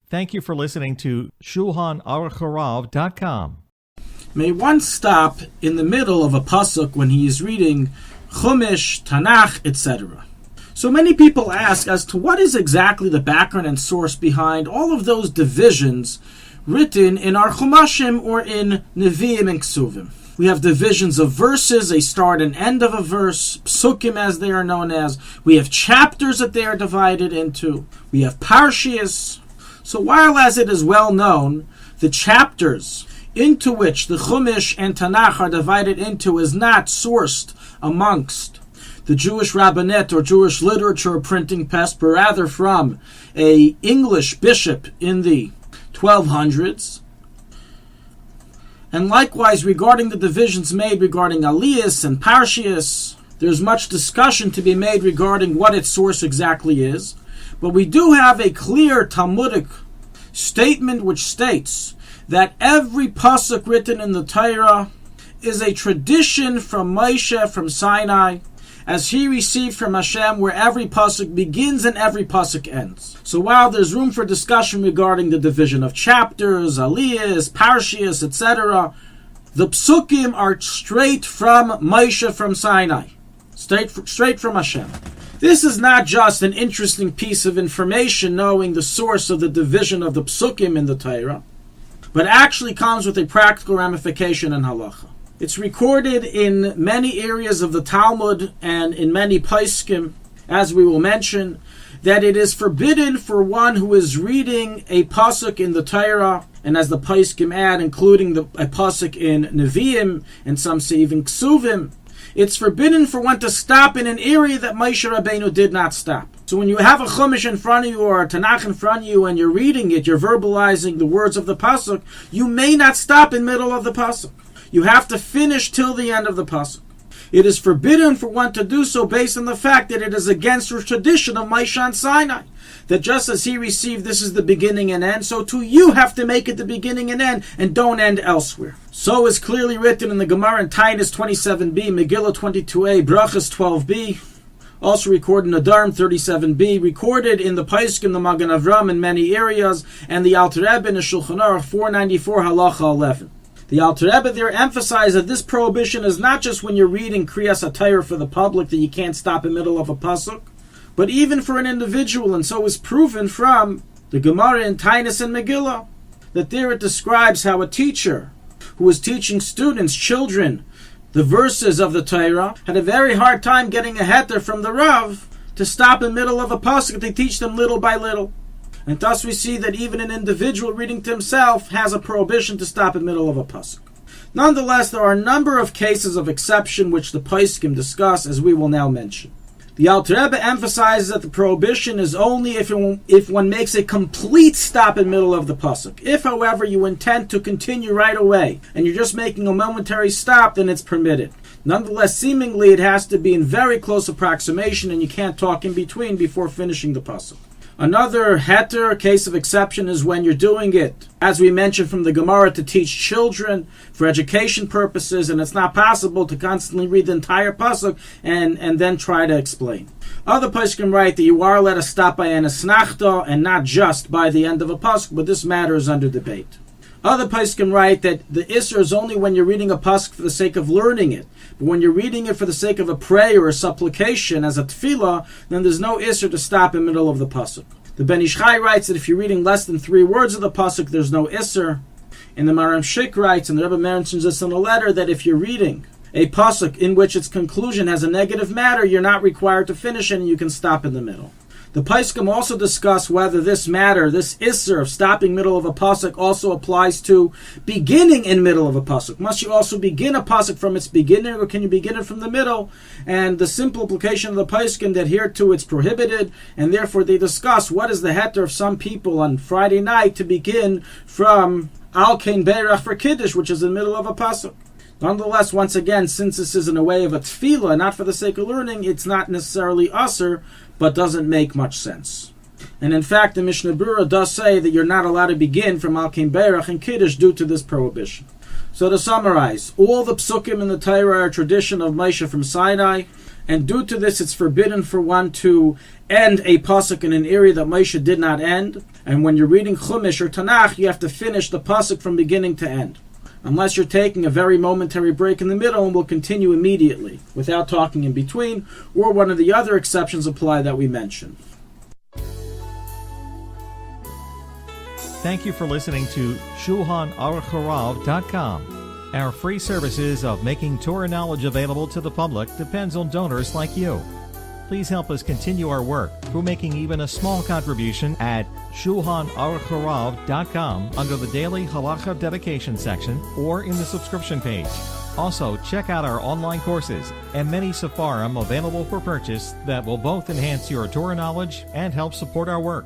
Thank you for listening to ShulchanAruch.com. May one stop in the middle of a pasuk when he is reading Chumash, Tanakh, etc. So many people ask as to what is exactly the background and source behind all of those divisions written in our Chumashim or in Nevi'im and Ksuvim. We have divisions of verses, a start and end of a verse, Psukim as they are known as. We have chapters that they are divided into. We have Parshias. So while as it is well known, the chapters into which the Chumash and Tanakh are divided into is not sourced amongst the Jewish rabbinate or Jewish literature or printing press, but rather from a English bishop in the 1200s. And likewise, regarding the divisions made regarding Aliyas and Parshias, there's much discussion to be made regarding what its source exactly is. But we do have a clear Talmudic statement which states that every pasuk written in the Torah is a tradition from Moshe, from Sinai, as he received from Hashem, where every pasuk begins and every pasuk ends. So while there's room for discussion regarding the division of chapters, aliyahs, parshias, etc., the psukim are straight from Moshe, from Sinai, straight from Hashem. This is not just an interesting piece of information, knowing the source of the division of the psukim in the Torah, but actually comes with a practical ramification in halacha. It's recorded in many areas of the Talmud and in many Pasuk, as we will mention, that it is forbidden for one who is reading a pasuk in the Torah, and as the Pasuk add, including a pasuk in Nevi'im, and some say even Ksuvim, it's forbidden for one to stop in an area that Moshe Rabbeinu did not stop. So when you have a Chumash in front of you or a Tanakh in front of you and you're reading it, you're verbalizing the words of the Pasuk, you may not stop in the middle of the Pasuk. You have to finish till the end of the Pasuk. It is forbidden for one to do so based on the fact that it is against the tradition of Moshe and Sinai. That just as he received, this is the beginning and end, so too you have to make it the beginning and end, and don't end elsewhere. So is clearly written in the Gemara in Titus 27b, Megillah 22a, Brachas 12b, also recorded in Adarm 37b, recorded in the Pasuk, the Magen Avram in many areas, and the Alter Rebbe in the Shulchan Aruch 494 Halacha 11. The Alter Rebbe there emphasized that this prohibition is not just when you're reading Kriyas HaTorah for the public that you can't stop in the middle of a pasuk, but even for an individual, and so is proven from the Gemara in Titus and Megillah, that there it describes how a teacher who was teaching students, children, the verses of the Torah, had a very hard time getting a heter from the Rav to stop in the middle of a pasuk. They teach them little by little. And thus we see that even an individual reading to himself has a prohibition to stop in the middle of a pasuk. Nonetheless, there are a number of cases of exception which the Pasuk discuss, as we will now mention. The Alter Rebbe emphasizes that the prohibition is only if one makes a complete stop in the middle of the pasuk. If, however, you intend to continue right away, and you're just making a momentary stop, then it's permitted. Nonetheless, seemingly it has to be in very close approximation, and you can't talk in between before finishing the pasuk. Another heter, case of exception, is when you're doing it, as we mentioned from the Gemara, to teach children for education purposes, and it's not possible to constantly read the entire pasuk and then try to explain. Other Pasuk write that you are allowed to stop by an asnachta and not just by the end of a pasuk, but this matter is under debate. Other Pasuk write that the Isser is only when you're reading a pasuk for the sake of learning it. But when you're reading it for the sake of a prayer or a supplication as a tefillah, then there's no Isser to stop in the middle of the pasuk. The Ben Ish Chai writes that if you're reading less than 3 words of the pasuk, there's no Isser. And the Maram Shik writes, and the Rebbe mentions this in a letter, that if you're reading a pasuk in which its conclusion has a negative matter, you're not required to finish it and you can stop in the middle. The Pasuk also discuss whether this matter, this Isser of stopping middle of a pasuk, also applies to beginning in middle of a pasuk. Must you also begin a pasuk from its beginning, or can you begin it from the middle? And the simple implication of the Pasuk that hereto it's prohibited, and therefore they discuss what is the heter of some people on Friday night to begin from Al Kain Beirach for Kiddush, which is in the middle of a pasuk. Nonetheless, once again, since this is in a way of a tefillah, not for the sake of learning, it's not necessarily usher, but doesn't make much sense. And in fact, the Mishnah Berurah does say that you're not allowed to begin from Al Kain Beirach and Kiddush due to this prohibition. So to summarize, all the psukim in the Torah are a tradition of Moshe from Sinai, and due to this it's forbidden for one to end a pasuk in an area that Moshe did not end. And when you're reading Chumash or Tanakh, you have to finish the pasuk from beginning to end, unless you're taking a very momentary break in the middle and will continue immediately without talking in between, or one of the other exceptions apply that we mentioned. Thank you for listening to ShulchanAruchHarav.com. Our free services of making Torah knowledge available to the public depends on donors like you. Please help us continue our work through making even a small contribution at ShulchanAruchHarav.com under the Daily Halacha Dedication section or in the subscription page. Also, check out our online courses and many sefarim available for purchase that will both enhance your Torah knowledge and help support our work.